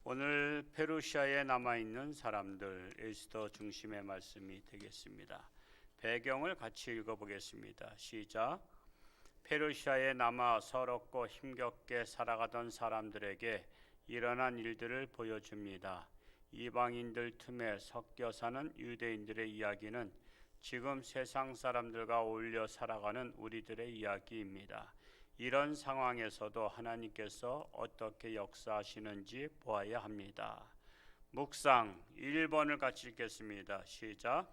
오늘 페르시아에 남아있는 사람들 에스더 중심의 말씀이 되겠습니다. 배경을 같이 읽어보겠습니다. 시작. 페르시아에 남아 서럽고 힘겹게 살아가던 사람들에게 일어난 일들을 보여줍니다. 이방인들 틈에 섞여 사는 유대인들의 이야기는 지금 세상 사람들과 어울려 살아가는 우리들의 이야기입니다. 이런 상황에서도 하나님께서 어떻게 역사하시는지 보아야 합니다. 묵상 1번을 같이 읽겠습니다. 시작.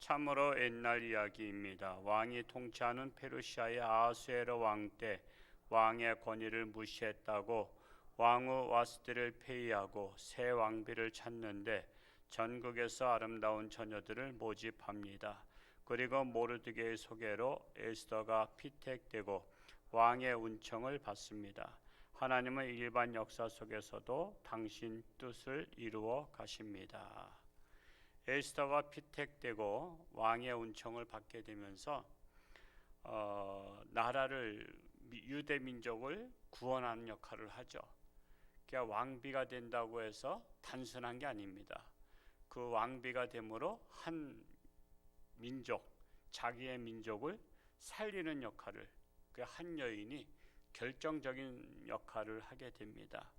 참으로 옛날 이야기입니다. 왕이 통치하는 페르시아의 아하수에로 왕 때 왕의 권위를 무시했다고 왕후 와스티를 폐위하고 새 왕비를 찾는데 전국에서 아름다운 처녀들을 모집합니다. 그리고 모르드게의 소개로 에스더가 피택되고 왕의 은총을 받습니다. 하나님은 일반 역사 속에서도 당신 뜻을 이루어 가십니다. 에스더가 피택되고 왕의 은총을 받게 되면서 나라를 유대 민족을 구원하는 역할을 하죠. 그러니까 왕비가 된다고 해서 단순한 게 아닙니다. 그 왕비가 됨으로 한 민족, 자기의 민족을 살리는 역할을 한 여인이 결정적인 역할을 하게 됩니다.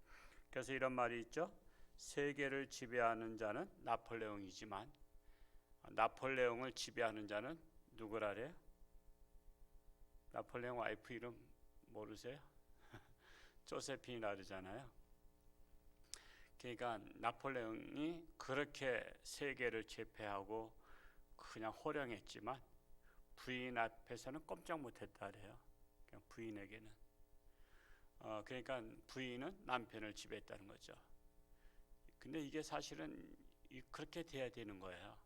그래서 이런 말이 있죠. 세계를 지배하는 자는 나폴레옹이지만 나폴레옹을 지배하는 자는 누구라래요? 나폴레옹 와이프 이름 모르세요? 조세핀이라 그러잖아요. 그러니까 나폴레옹이 그렇게 세계를 제패하고 그냥 호령했지만 부인 앞에서는 꼼짝 못했다 그래요. 부인에게는 그러니까 부인은 남편을 지배했다는 거죠. 근데 이게 사실은 그렇게 돼야 되는 거예요.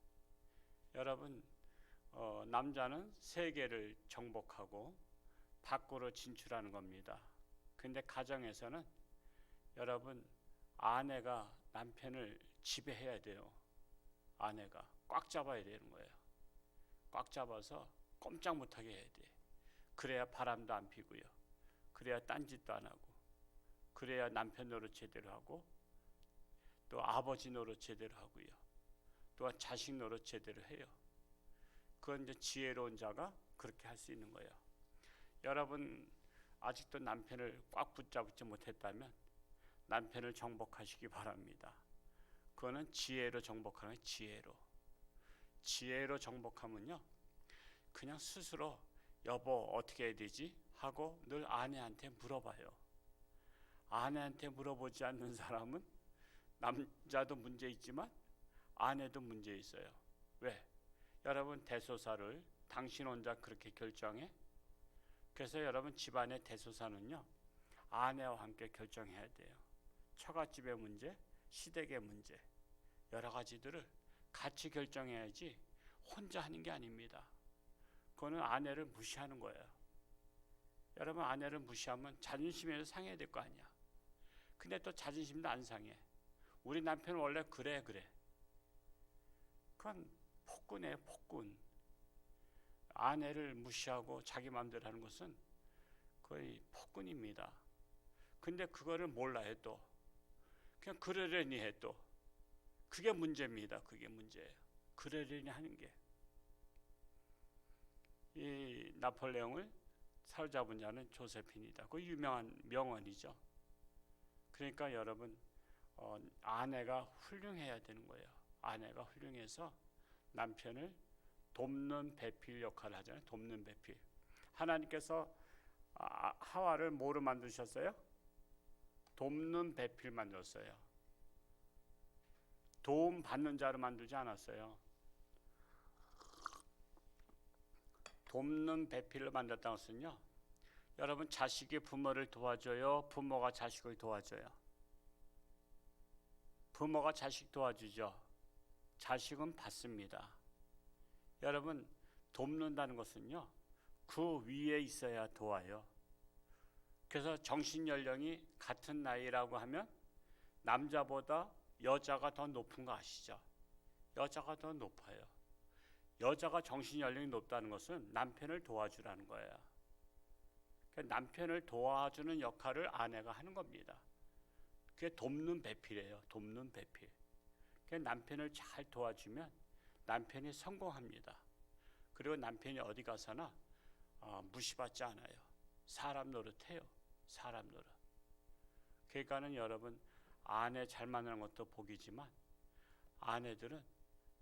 여러분, 남자는 세계를 정복하고 밖으로 진출하는 겁니다. 근데 가정에서는 여러분, 아내가 남편을 지배해야 돼요. 아내가 꽉 잡아야 되는 거예요. 꽉 잡아서 꼼짝 못하게 해야 돼. 그래야 바람도 안 피고요. 그래야 딴짓도 안 하고, 그래야 남편 노릇 제대로 하고, 또 아버지 노릇 제대로 하고요. 또한 자식 노릇 제대로 해요. 그건 이제 지혜로운 자가 그렇게 할 수 있는 거예요. 여러분 아직도 남편을 꽉 붙잡지 못했다면 남편을 정복하시기 바랍니다. 그거는 지혜로 정복하는 거예요. 지혜로 정복하면요, 그냥 스스로 여보 어떻게 해야 되지? 하고 늘 아내한테 물어봐요. 아내한테 물어보지 않는 사람은 남자도 문제 있지만 아내도 문제 있어요. 왜? 여러분 대소사를 당신 혼자 그렇게 결정해? 그래서 여러분 집안의 대소사는요, 아내와 함께 결정해야 돼요. 처갓집의 문제, 시댁의 문제, 여러 가지들을 같이 결정해야지 혼자 하는 게 아닙니다. 그거는 아내를 무시하는 거예요. 여러분 아내를 무시하면 자존심이 상해야 될 거 아니야. 근데 또 자존심도 안 상해. 우리 남편은 원래 그래. 그건 폭군이에요, 폭군. 아내를 무시하고 자기 마음대로 하는 것은 거의 폭군입니다. 근데 그거를 몰라요. 또 그냥 그러려니 해. 또 그게 문제입니다. 그게 문제예요. 그러려니 하는 게. 이 나폴레옹을 사로잡은 자는 조세핀이다. 그 유명한 명언이죠. 그러니까 여러분 아내가 훌륭해야 되는 거예요. 아내가 훌륭해서 남편을 돕는 배필 역할을 하잖아요. 돕는 배필. 하나님께서 하와를 뭐로 만드셨어요? 돕는 배필 만들었어요. 도움 받는 자로 만들지 않았어요. 돕는 배필을 만들었다는 것은요, 여러분 자식이 부모를 도와줘요? 부모가 자식을 도와줘요? 부모가 자식 도와주죠. 자식은 받습니다. 여러분 돕는다는 것은요, 그 위에 있어야 도와요. 그래서 정신연령이 같은 나이라고 하면 남자보다 여자가 더 높은 거 아시죠? 여자가 더 높아요. 여자가 정신연령이 높다는 것은 남편을 도와주라는 거예요. 그러니까 남편을 도와주는 역할을 아내가 하는 겁니다. 그게 돕는 배필이에요. 돕는 배필. 남편을 잘 도와주면 남편이 성공합니다. 그리고 남편이 어디 가서나 무시받지 않아요. 사람 노릇해요. 사람 노릇. 그러니까는 여러분, 아내 잘 만나는 것도 복이지만 아내들은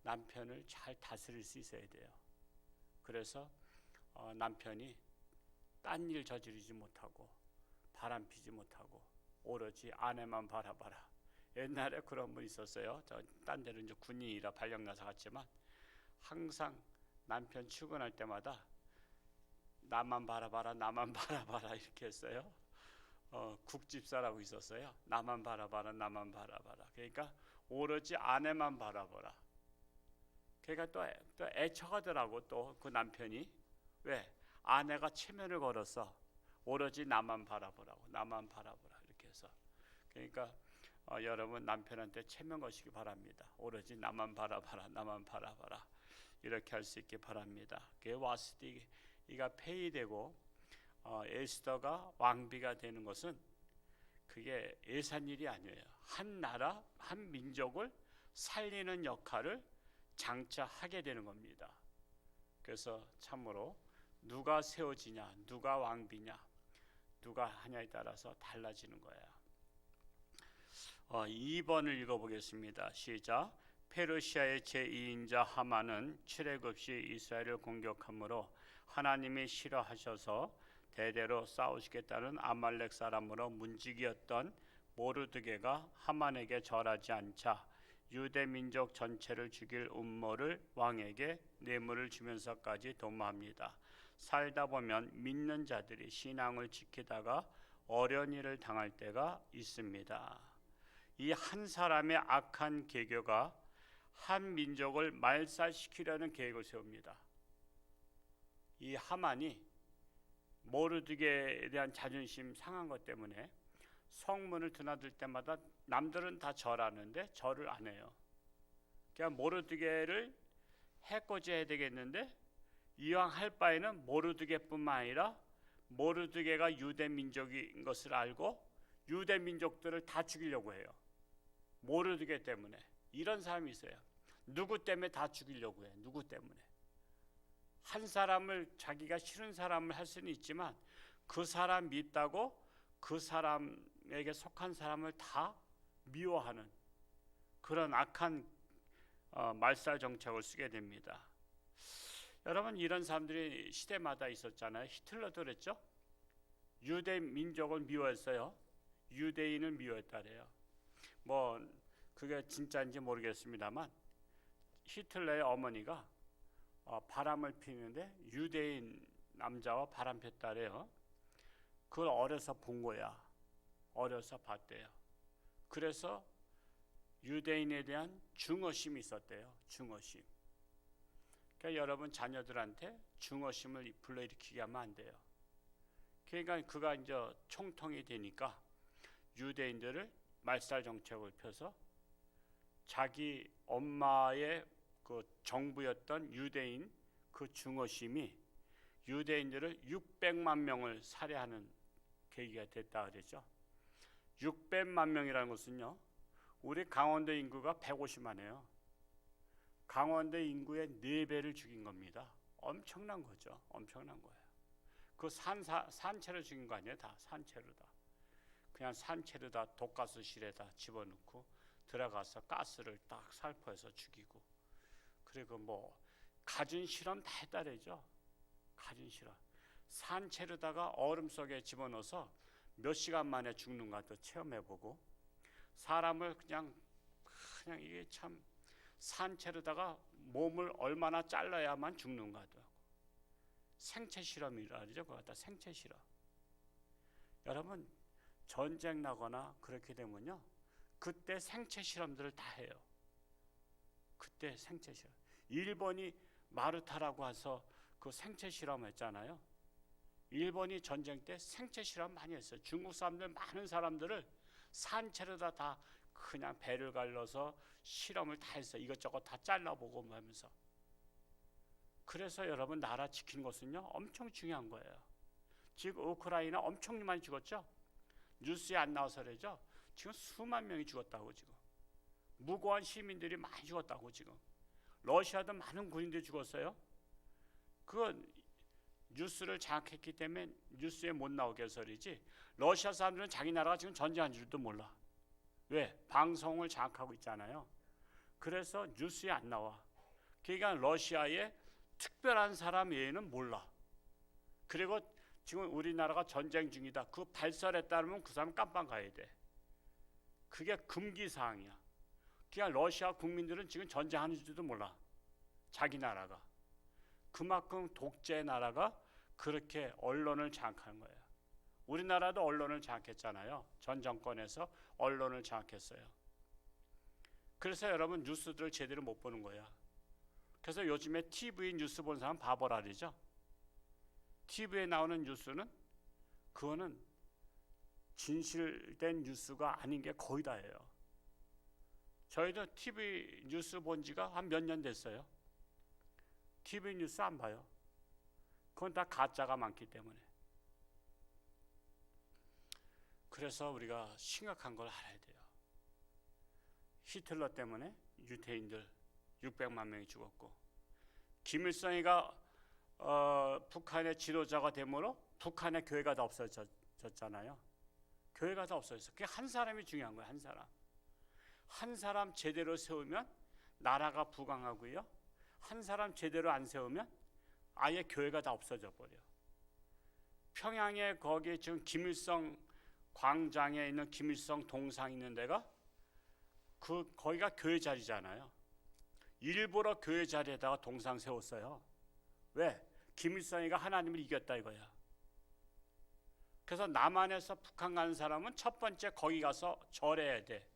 남편을 잘 다스릴 수 있어야 돼요. 그래서 남편이 딴 일 저지르지 못하고 바람 피지 못하고 오로지 아내만 바라봐라. 옛날에 그런 분 있었어요. 딴 데는 이제 군인이라 발령나서 갔지만 항상 남편 출근할 때마다 나만 바라봐라, 나만 바라봐라 이렇게 했어요. 국집사라고 있었어요. 나만 바라봐라, 나만 바라봐라. 그러니까 오로지 아내만 바라봐라. 그러니까 또 애처하더라고. 또 그 남편이 왜 아내가 체면을 걸어서 오로지 나만 바라보라고, 나만 바라보라 이렇게 해서. 그러니까 여러분, 남편한테 체면 거시기 바랍니다. 오로지 나만 바라봐라, 나만 바라봐라 이렇게 할 수 있기 바랍니다. 그 와스디가 폐위되고 에스더가 왕비가 되는 것은 그게 예산 일이 아니에요. 한 나라, 한 민족을 살리는 역할을 장차 하게 되는 겁니다. 그래서 참으로 누가 세워지냐, 누가 왕비냐, 누가 하냐에 따라서 달라지는 거예요. 2번을 읽어보겠습니다. 시작. 페르시아의 제2인자 하만은 출애굽시 이스라엘을 공격하므로 하나님이 싫어하셔서 대대로 싸우시겠다는 아말렉 사람으로 문지기였던 모르드게가 하만에게 절하지 않자 유대 민족 전체를 죽일 음모를 왕에게 뇌물을 주면서까지 도모합니다. 살다 보면 믿는 자들이 신앙을 지키다가 어려운 일을 당할 때가 있습니다. 이 한 사람의 악한 계교가 한 민족을 말살시키려는 계획을 세웁니다. 이 하만이 모르드게에 대한 자존심 상한 것 때문에 성문을 드나들 때마다 남들은 다 절하는데 절을 안 해요. 그냥 모르드게를 해코지해야 되겠는데 이왕 할 바에는 모르드게뿐만 아니라 모르드게가 유대 민족인 것을 알고 유대 민족들을 다 죽이려고 해요. 모르드게 때문에. 이런 사람이 있어요. 누구 때문에 다 죽이려고 해. 누구 때문에. 한 사람을, 자기가 싫은 사람을 할 수는 있지만 그 사람 믿다고 그 사람에게 속한 사람을 다 미워하는 그런 악한 말살 정책을 쓰게 됩니다. 여러분, 이런 사람들이 시대마다 있었잖아요. 히틀러도 그랬죠. 유대 민족을 미워했어요. 유대인을 미워했다래요. 뭐 그게 진짜인지 모르겠습니다만 히틀러의 어머니가 바람을 피는데 유대인 남자와 바람 폈다래요. 그걸 어려서 본 거야. 어려서 봤대요. 그래서 유대인에 대한 증오심이 있었대요. 증오심. 그러니까 여러분, 자녀들한테 증오심을 불러일으키게 하면 안 돼요. 그러니까 그가 이제 총통이 되니까 유대인들을 말살 정책을 펴서 자기 엄마의 그 정부였던 유대인 그 증오심이 유대인들을 600만 명을 살해하는 계기가 됐다 그랬죠. 600만 명이라는 것은요, 우리 강원도 인구가 150만이에요. 강원도 인구의 4배를 죽인 겁니다. 엄청난 거죠. 엄청난 거예요. 그 산채로 죽인 거 아니에요. 다 산채로 다. 그냥 산채로 다 독가스실에다 집어넣고 들어가서 가스를 딱 살포해서 죽이고, 그리고 뭐 가진 실험 다 했다래죠. 가진 실험. 산채로다가 얼음 속에 집어넣어서 몇 시간 만에 죽는가도 체험해보고, 사람을 그냥 이게 참 산채로다가 몸을 얼마나 잘라야만 죽는가도 하고, 생체 실험이라 그러죠. 그거 갖다 생체 실험. 여러분, 전쟁 나거나 그렇게 되면요, 그때 생체 실험들을 다 해요. 그때 생체 실험. 일본이 마르타라고 해서 그 생체 실험 했잖아요. 일본이 전쟁 때 생체 실험 많이 했어요. 중국 사람들, 많은 사람들을 산채로다 다 그냥 배를 갈라서 실험을 다 했어요. 이것저것 다 잘라보고 뭐 하면서. 그래서 여러분, 나라 지키는 것은요 엄청 중요한 거예요. 지금 우크라이나 엄청 많이 죽었죠. 뉴스에 안 나와서 그러죠. 지금 수만 명이 죽었다고. 지금 무고한 시민들이 많이 죽었다고. 지금 러시아도 많은 군인들이 죽었어요. 그건 뉴스를 장악했기 때문에 뉴스에 못 나오게 해서이지, 러시아 사람들은 자기 나라가 지금 전쟁한 줄도 몰라. 왜? 방송을 장악하고 있잖아요. 그래서 뉴스에 안 나와. 그러니까 러시아의 특별한 사람 외에는 몰라. 그리고 지금 우리나라가 전쟁 중이다, 그 발설했다면 그 사람 깜빵 가야 돼. 그게 금기사항이야. 그러니까 러시아 국민들은 지금 전쟁하는 줄도 몰라. 자기 나라가. 그만큼 독재 나라가 그렇게 언론을 장악하는 거예요. 우리나라도 언론을 장악했잖아요. 전 정권에서 언론을 장악했어요. 그래서 여러분 뉴스들을 제대로 못 보는 거야. 그래서 요즘에 TV 뉴스 보는 사람 바보라 그러죠. TV에 나오는 뉴스는 그거는 진실된 뉴스가 아닌 게 거의 다예요. 저희도 TV 뉴스 본 지가 한 몇 년 됐어요. TV 뉴스 안 봐요. 그건 다 가짜가 많기 때문에. 그래서 우리가 심각한 걸 알아야 돼요. 히틀러 때문에 유태인들 600만 명이 죽었고, 김일성이가 북한의 지도자가 되므로 북한의 교회가 다 없어졌잖아요. 교회가 다 없어졌어. 그게 한 사람이 중요한 거예요. 한 사람. 한 사람 제대로 세우면 나라가 부강하고요. 한 사람 제대로 안 세우면 아예 교회가 다 없어져 버려. 평양에 거기 지금 김일성 광장에 있는 김일성 동상 있는 데가 거기가 교회 자리잖아요. 일부러 교회 자리에다가 동상 세웠어요. 왜? 김일성이가 하나님을 이겼다 이거야. 그래서 남한에서 북한 가는 사람은 첫 번째 거기 가서 절해야 돼.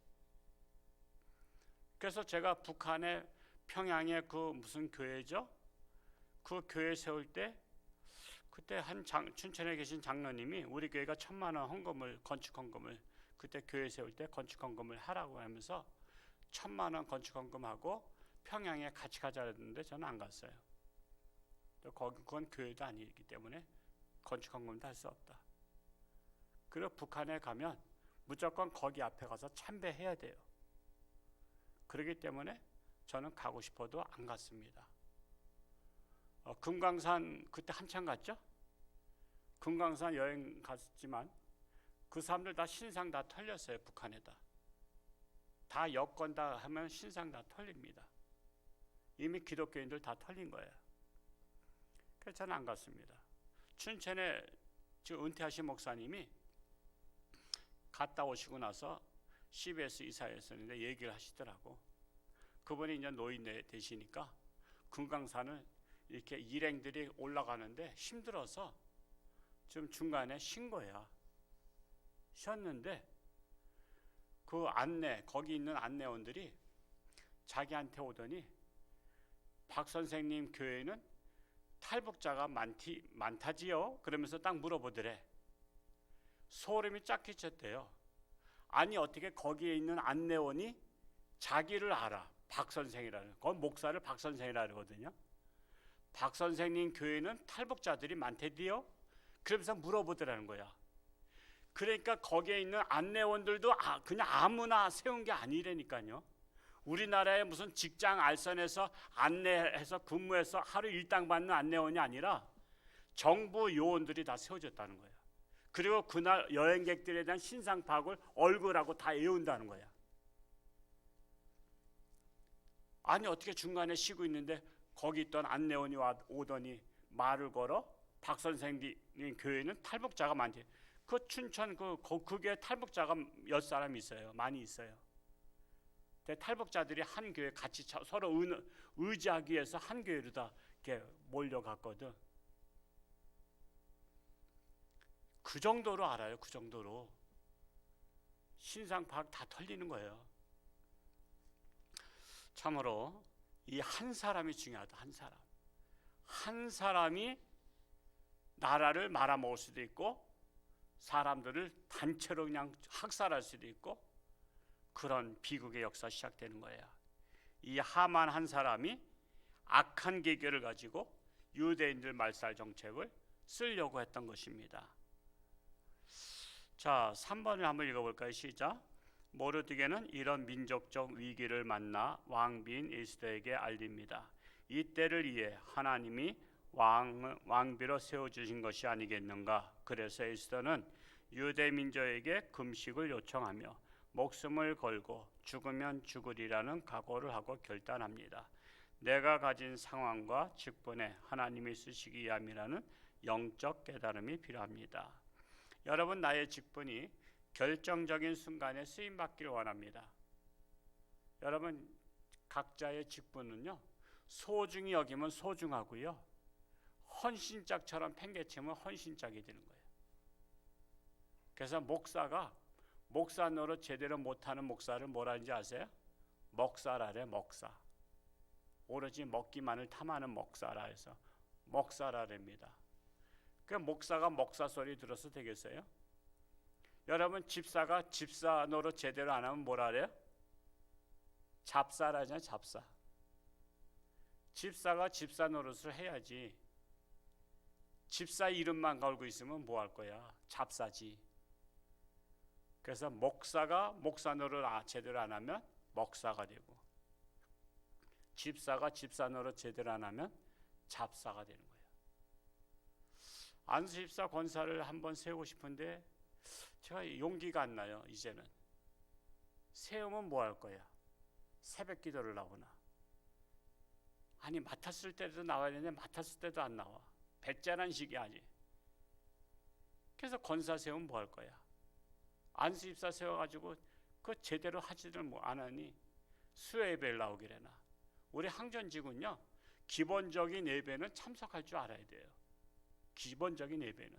그래서 제가 북한의 평양에 그 무슨 교회죠? 그 교회 세울 때 그때 춘천에 계신 장로님이 우리 교회가 1,000만 원 헌금을, 건축 헌금을, 그때 교회 세울 때 건축 헌금을 하라고 하면서 1,000만 원 건축 헌금하고 평양에 같이 가자 했는데 저는 안 갔어요. 그건 교회도 아니기 때문에 건축 헌금도 할 수 없다. 그리고 북한에 가면 무조건 거기 앞에 가서 참배해야 돼요. 그렇기 때문에 저는 가고 싶어도 안 갔습니다. 금강산 그때 한참 갔죠? 금강산 여행 갔지만 그 사람들 다 신상 다 털렸어요. 북한에다. 다 여권 다 하면 신상 다 털립니다. 이미 기독교인들 다 털린 거예요. 그래서 저는 안 갔습니다. 춘천에 지금 은퇴하신 목사님이 갔다 오시고 나서 CBS 이사였었는데 얘기를 하시더라고. 그분이 이제 노인 되시니까 금강산을 이렇게 일행들이 올라가는데 힘들어서 좀 중간에 쉰 거야. 쉬었는데 그 거기 있는 안내원들이 자기한테 오더니 박 선생님 교회는 탈북자가 많다지요? 그러면서 딱 물어보더래. 소름이 쫙 끼쳤대요. 아니 어떻게 거기에 있는 안내원이 자기를 알아. 박 선생이라는. 그건 목사를 박 선생이라 그러거든요. 박 선생님 교회는 탈북자들이 많대디요? 그러면서 물어보더라는 거야. 그러니까 거기에 있는 안내원들도 그냥 아무나 세운 게 아니라니까요. 우리나라의 무슨 직장 알선에서 안내해서 근무해서 하루 일당 받는 안내원이 아니라 정부 요원들이 다 세워졌다는 거야. 그리고 그날 여행객들에 대한 신상 파악을 얼굴하고 다 외운다는 거야. 아니 어떻게 중간에 쉬고 있는데 거기 있던 안내원이 오더니 말을 걸어 박 선생님 교회는 탈북자가 많대. 그 춘천 그게 탈북자가 몇 사람 있어요. 많이 있어요. 탈북자들이 한 교회 같이 서로 의지하기 위해서 한 교회로 다 이렇게 몰려갔거든. 그 정도로 알아요. 그 정도로 신상 파악 다 털리는 거예요. 참으로 이 한 사람이 중요하다. 한 사람이 나라를 말아먹을 수도 있고 사람들을 단체로 그냥 학살할 수도 있고 그런 비극의 역사 시작되는 거예요. 이 하만 한 사람이 악한 계획을 가지고 유대인들 말살 정책을 쓰려고 했던 것입니다. 자, 3번을 한번 읽어볼까요? 시작. 모르드게는 이런 민족적 위기를 만나 왕비인 에스더에게 알립니다. 이 때를 위해 하나님이 왕비로 세워주신 것이 아니겠는가. 그래서 에스더는 유대 민족에게 금식을 요청하며 목숨을 걸고 죽으면 죽으리라는 각오를 하고 결단합니다. 내가 가진 상황과 직분에 하나님이 쓰시기 위함이라는 영적 깨달음이 필요합니다. 여러분, 나의 직분이 결정적인 순간에 쓰임받기를 원합니다. 여러분, 각자의 직분은요, 소중히 여기면 소중하고요, 헌신짝처럼 팽개치면 헌신짝이 되는 거예요. 그래서 목사 노릇 제대로 못하는 목사를 뭐라 하는지 아세요? 먹사라래. 먹사. 오로지 먹기만을 탐하는 먹사라 해서 먹사라랍니다. 그 목사가 목사 소리 들어서 되겠어요? 여러분, 집사가 집사 노릇 제대로 안 하면 뭐라 그래요? 잡사라잖아요. 잡사. 집사가 집사 노릇을 해야지. 집사 이름만 걸고 있으면 뭐 할 거야? 잡사지. 그래서 목사가 목사 노릇 제대로 안 하면 먹사가 되고, 집사가 집사 노릇 제대로 안 하면 잡사가 되는 거예요. 안수 집사 권사를 한번 세우고 싶은데 제가 용기가 안 나요. 이제는 세우면 뭐 할 거야? 새벽 기도를 나오나? 아니, 맡았을 때도 나와야 되는데 맡았을 때도 안 나와. 배째란 식이 아니. 그래서 권사 세우면 뭐 할 거야? 안수 집사 세워가지고 그 제대로 하지를 안 하니 수요 예배를 나오기래나. 우리 항전지군요, 기본적인 예배는 참석할 줄 알아야 돼요. 기본적인 예배는,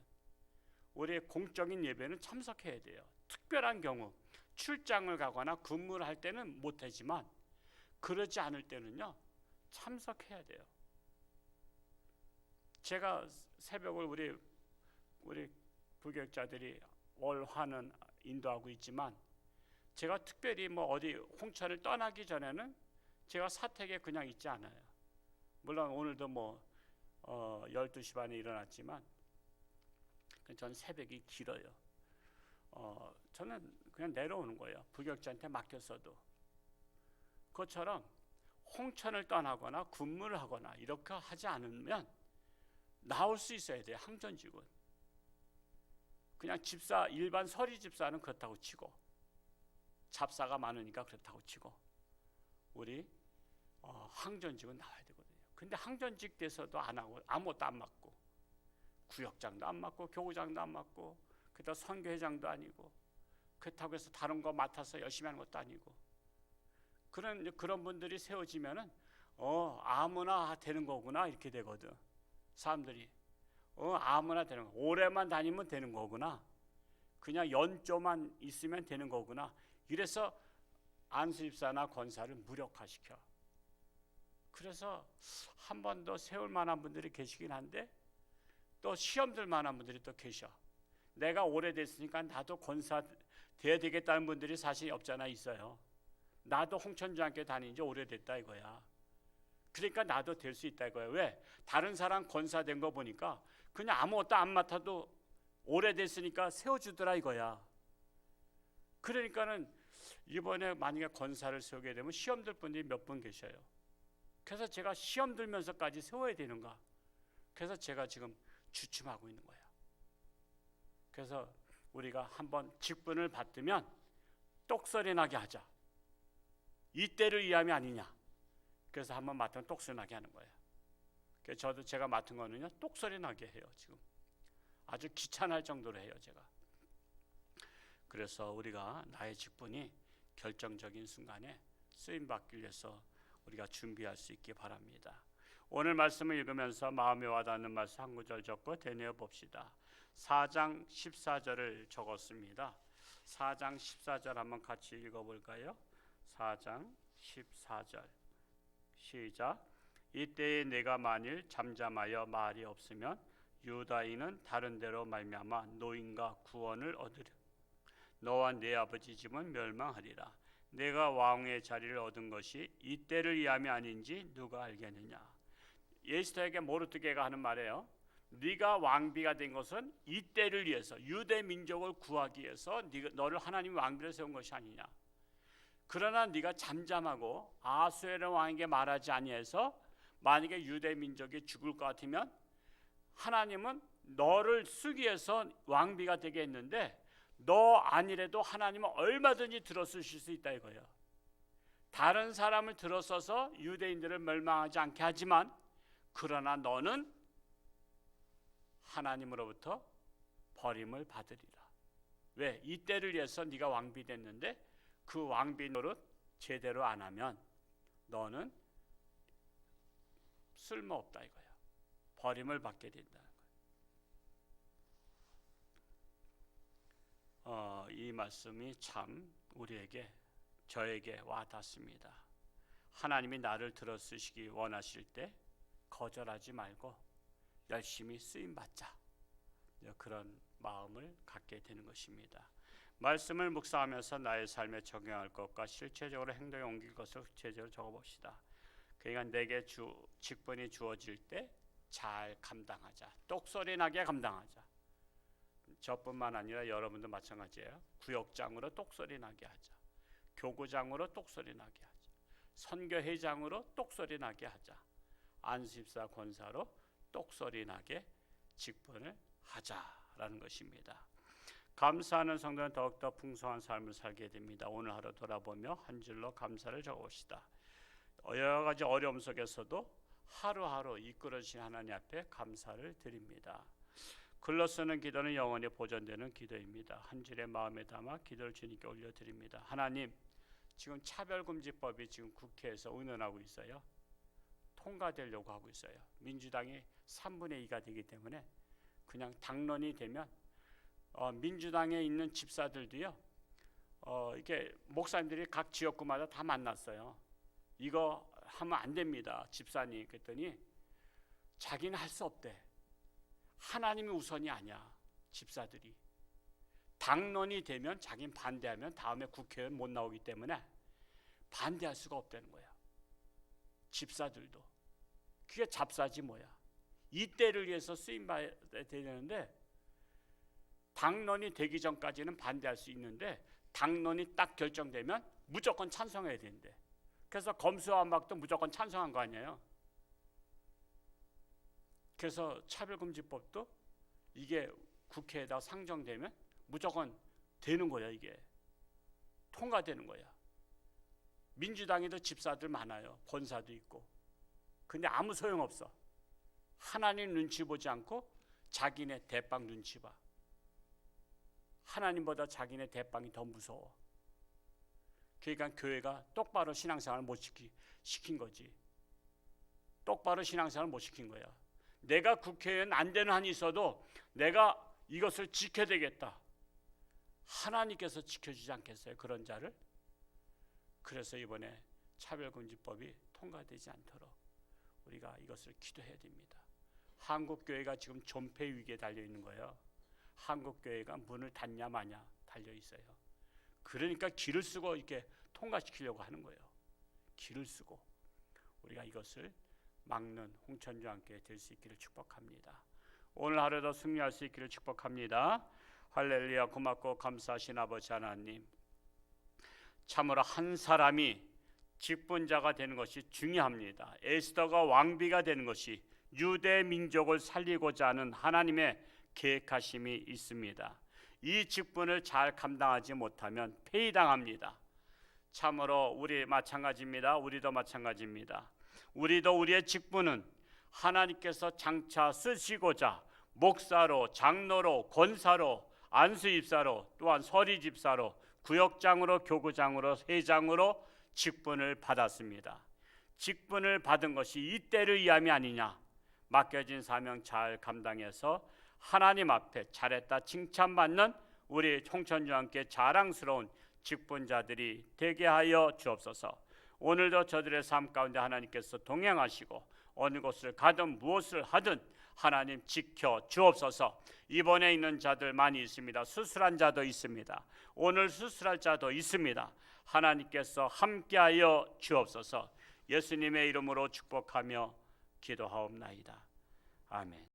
우리의 공적인 예배는 참석해야 돼요. 특별한 경우 출장을 가거나 근무를 할 때는 못하지만 그러지 않을 때는요, 참석해야 돼요. 제가 새벽을 우리 부교육자들이 월화는 인도하고 있지만, 제가 특별히 어디 홍천을 떠나기 전에는 제가 사택에 그냥 있지 않아요. 물론 오늘도 12시 반에 일어났지만 저는 새벽이 길어요. 저는 그냥 내려오는 거예요. 부교육자한테 맡겼어도. 그것처럼 홍천을 떠나거나 근무를 하거나 이렇게 하지 않으면 나올 수 있어야 돼요. 항전직은. 그냥 집사, 일반 서리 집사는 그렇다고 치고, 잡사가 많으니까 그렇다고 치고, 우리 항전직은 나와야 되거든요. 근데 항전직 돼서도 안 하고 아무것도 안 맡고, 구역장도 안 맡고, 교구장도 안 맡고, 그다음 선교회장도 아니고, 그렇다고 해서 다른 거 맡아서 열심히 하는 것도 아니고, 그런 분들이 세워지면은 아무나 되는 거구나 이렇게 되거든. 사람들이 아무나 되는 거, 오래만 다니면 되는 거구나, 그냥 연조만 있으면 되는 거구나. 이래서 안수집사나 권사를 무력화시켜. 그래서 한 번 더 세울 만한 분들이 계시긴 한데 또 시험들 만한 분들이 또 계셔. 내가 오래됐으니까 나도 권사 돼야 되겠다는 분들이 사실 없잖아. 있어요. 나도 홍천중학교 다닌 지 오래됐다 이거야. 그러니까 나도 될 수 있다 이거야. 왜? 다른 사람 권사 된 거 보니까 그냥 아무것도 안 맡아도 오래됐으니까 세워주더라 이거야. 그러니까는 이번에 만약에 권사를 세우게 되면 시험 들 분들이 몇 분 계셔요. 그래서 제가 시험 들면서까지 세워야 되는가? 그래서 제가 지금 주춤하고 있는 거예요. 그래서 우리가 한번 직분을 받으면 똑소리 나게 하자. 이때를 위함이 아니냐. 그래서 한번 맡으면 똑소리 나게 하는 거예요. 그래서 제가 맡은 거는요, 똑소리 나게 해요. 지금 아주 귀찮을 정도로 해요, 제가. 그래서 우리가 나의 직분이 결정적인 순간에 쓰임받기 위해서 우리가 준비할 수 있기 바랍니다. 오늘 말씀을 읽으면서 마음에 와닿는 말씀 한 구절 적고 되뇌어 봅시다. 4장 14절을 적었습니다. 4장 14절 한번 같이 읽어볼까요? 4장 14절 시작. 이때에 내가 만일 잠잠하여 말이 없으면 유다인은 다른 데로 말미암아 노인과 구원을 얻으려. 너와 내 아버지 집은 멸망하리라. 내가 왕의 자리를 얻은 것이 이때를 위함이 아닌지 누가 알겠느냐. 에스더에게 모르드게가 하는 말이에요. 네가 왕비가 된 것은 이때를 위해서, 유대 민족을 구하기 위해서 너를 하나님이 왕비로 세운 것이 아니냐. 그러나 네가 잠잠하고 아수에르 왕에게 말하지 아니해서 만약에 유대 민족이 죽을 것 같으면 하나님은 너를 쓰기 위해서 왕비가 되게 했는데 너 아니래도 하나님은 얼마든지 들어쓰실 수 있다 이거예요. 다른 사람을 들어서서 유대인들을 멸망하지 않게 하지만 그러나 너는 하나님으로부터 버림을 받으리라. 왜? 이 때를 위해서 네가 왕비 됐는데 그 왕비 노릇 제대로 안 하면 너는 쓸모없다 이거야. 버림을 받게 된다는 거야. 이 말씀이 참 우리에게 저에게 와 닿습니다. 하나님이 나를 들어쓰시기 원하실 때 거절하지 말고 열심히 쓰임 받자. 그런 마음을 갖게 되는 것입니다. 말씀을 묵상하면서 나의 삶에 적용할 것과 실체적으로 행동에 옮길 것을 구체적으로 적어봅시다. 그러니까 내게 직분이 주어질 때 잘 감당하자. 똑소리 나게 감당하자. 저뿐만 아니라 여러분도 마찬가지예요. 구역장으로 똑소리 나게 하자. 교구장으로 똑소리 나게 하자. 선교회장으로 똑소리 나게 하자. 안수집사 권사로 똑소리 나게 직분을 하자라는 것입니다. 감사하는 성도는 더욱더 풍성한 삶을 살게 됩니다. 오늘 하루 돌아보며 한 줄로 감사를 적어봅시다. 여러 가지 어려움 속에서도 하루하루 이끌어주신 하나님 앞에 감사를 드립니다. 글로 쓰는 기도는 영원히 보존되는 기도입니다. 한 줄의 마음에 담아 기도를 주님께 올려드립니다. 하나님, 지금 차별금지법이 지금 국회에서 의논하고 있어요. 통과되려고 하고 있어요. 민주당이 3분의 2가 되기 때문에 그냥 당론이 되면 민주당에 있는 집사들도요. 이게 목사님들이 각 지역구마다 다 만났어요. 이거 하면 안 됩니다. 집사님 그랬더니 자기는 할 수 없대. 하나님이 우선이 아니야. 집사들이. 당론이 되면 자기는 반대하면 다음에 국회의원 못 나오기 때문에 반대할 수가 없다는 거야. 집사들도. 그게 잡사지 뭐야. 이 때를 위해서 쓰임받아야 되는데 당론이 되기 전까지는 반대할 수 있는데 당론이 딱 결정되면 무조건 찬성해야 되는데 그래서 검수완박도 무조건 찬성한 거 아니에요. 그래서 차별금지법도 이게 국회에다 상정되면 무조건 되는 거야. 이게 통과되는 거야. 민주당에도 집사들 많아요. 권사도 있고. 근데 아무 소용없어. 하나님 눈치 보지 않고 자기네 대빵 눈치 봐. 하나님보다 자기네 대빵이 더 무서워. 그러니까 교회가 똑바로 신앙생활을 못 시킨 거지. 똑바로 신앙생활을 못 시킨 거야. 내가 국회의원 안 되는 한이 있어도 내가 이것을 지켜야 되겠다. 하나님께서 지켜주지 않겠어요? 그런 자를. 그래서 이번에 차별금지법이 통과되지 않도록 우리가 이것을 기도해야 됩니다. 한국교회가 지금 존폐 위기에 달려있는 거예요. 한국교회가 문을 닫냐 마냐 달려있어요. 그러니까 기를 쓰고 이렇게 통과시키려고 하는 거예요. 기를 쓰고 우리가 이것을 막는 홍천주와 함께 될 수 있기를 축복합니다. 오늘 하루도 승리할 수 있기를 축복합니다. 할렐루야. 고맙고 감사하신 아버지 하나님, 참으로 한 사람이 직분자가 되는 것이 중요합니다. 에스더가 왕비가 되는 것이 유대 민족을 살리고자 하는 하나님의 계획하심이 있습니다. 이 직분을 잘 감당하지 못하면 폐위당합니다. 참으로 우리 마찬가지입니다. 우리도 마찬가지입니다. 우리도 우리의 직분은 하나님께서 장차 쓰시고자 목사로, 장로로, 권사로, 안수집사로, 또한 서리집사로, 구역장으로, 교구장으로, 회장으로 직분을 받았습니다. 직분을 받은 것이 이 때를 위함이 아니냐. 맡겨진 사명 잘 감당해서 하나님 앞에 잘했다 칭찬받는 우리 홍천주와 함께 자랑스러운 직분자들이 되게 하여 주옵소서. 오늘도 저들의 삶 가운데 하나님께서 동행하시고 어느 곳을 가든 무엇을 하든 하나님 지켜 주옵소서. 입원해 있는 자들 많이 있습니다. 수술한 자도 있습니다. 오늘 수술할 자도 있습니다. 하나님께서 함께하여 주옵소서. 예수님의 이름으로 축복하며 기도하옵나이다. 아멘.